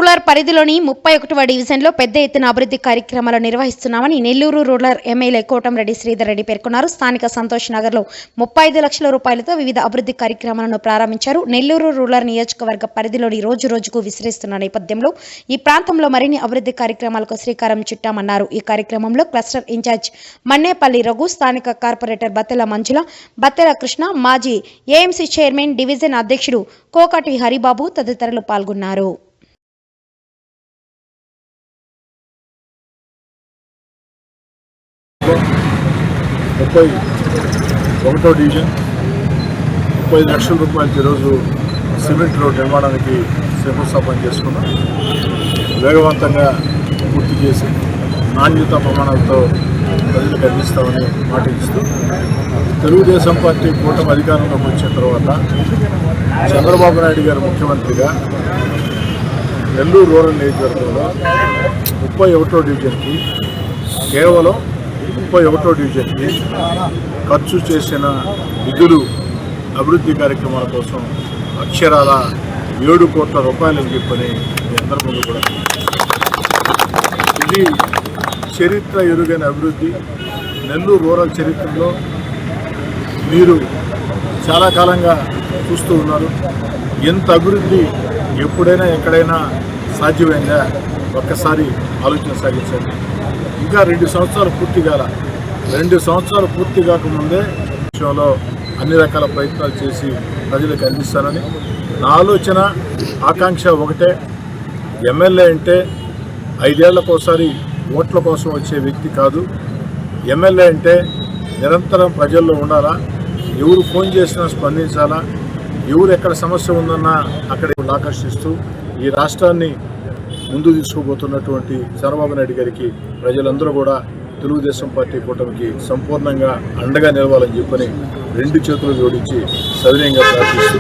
Rural పరిధిలోని 31వ డివిజన్లో పెద్ద ఎత్తున అభివృద్ధి కార్యక్రమాలు నిర్వహిస్తున్నామని నెల్లూరు రూరల్ ఎమ్మెల్యే కోటంరెడ్డి శ్రీధర్ రెడ్డి పేర్కొన్నారు. స్థానిక సంతోష్ నగర్లో 35 లక్షల రూపాయలతో వివిధ అభివృద్ధి కార్యక్రమాలను ప్రారంభించారు. నెల్లూరు రూరల్ నియోజకవర్గ పరిధిలోని రోజుకు విస్తరిస్తున్న నేపథ్యంలో ఈ ప్రాంతంలో మరిన్ని అభివృద్ధి కార్యక్రమాలకు శ్రీకారం చుట్టామన్నారు. ఈ కార్యక్రమంలో క్లస్టర్ ఇన్ఛార్జ్ మన్నేపల్లి రఘు, స్థానిక కార్పొరేటర్ బత్తెల మంజుల, బత్తెల కృష్ణ, మాజీ ఏఎంసీ చైర్మన్, డివిజన్ అధ్యక్షుడు కోకటి హరిబాబు తదితరులు పాల్గొన్నారు. ఒకటో డివిజన్ 35 లక్షల రూపాయలకి ఈరోజు సిమెంట్ రోడ్ నిర్మాణానికి శంకుస్థాపన చేసుకున్నాం. వేగవంతంగా పూర్తి చేసి నాణ్యత ప్రమాణాలతో ప్రజలకు అందిస్తామని మాట ఇస్తూ తెలుగుదేశం పార్టీ కూటమి అధికారంలోకి వచ్చిన తర్వాత చంద్రబాబు నాయుడు గారు ముఖ్యమంత్రిగా నెల్లూరు రూరల్ నియోజకవర్గంలో 31వ డివిజన్కి కేవలం 31వ డివిజన్కి ఖర్చు చేసిన నిధులు అభివృద్ధి కార్యక్రమాల కోసం అక్షరాల 7 కోట్ల రూపాయలని చెప్పని మీ అందరి ముందు కూడా ఇది చరిత్ర ఎరుగైన అభివృద్ధి. నెల్లూరు రూరల్ చరిత్రలో మీరు చాలా కాలంగా చూస్తూ ఉన్నారు. ఎంత అభివృద్ధి ఎప్పుడైనా ఎక్కడైనా సాధ్యమైందా ఒక్కసారి ఆలోచన సాగించండి. ఇంకా 2 సంవత్సరాలు పూర్తి కాల 2 సంవత్సరాలు పూర్తి కాకముందే విషయంలో అన్ని రకాల ప్రయత్నాలు చేసి ప్రజలకు అందిస్తానని నా ఆలోచన, ఆకాంక్ష ఒకటే. ఎమ్మెల్యే అంటే 5 ఏళ్లకోసారి ఓట్ల కోసం వచ్చే వ్యక్తి కాదు. ఎమ్మెల్యే అంటే నిరంతరం ప్రజల్లో ఉండాలా, ఎవరు ఫోన్ చేసినా స్పందించాలా, ఎవరు ఎక్కడ సమస్య ఉందన్నా అక్కడ ఆకర్షిస్తూ ఈ రాష్ట్రాన్ని ముందు తీసుకోబోతున్నటువంటి చంద్రబాబు నాయుడు గారికి ప్రజలందరూ కూడా తెలుగుదేశం పార్టీ కూటమికి సంపూర్ణంగా అండగా నిలవాలని చెప్పని 2 చేతులు జోడించి సవినయంగా ప్రార్థిస్తూ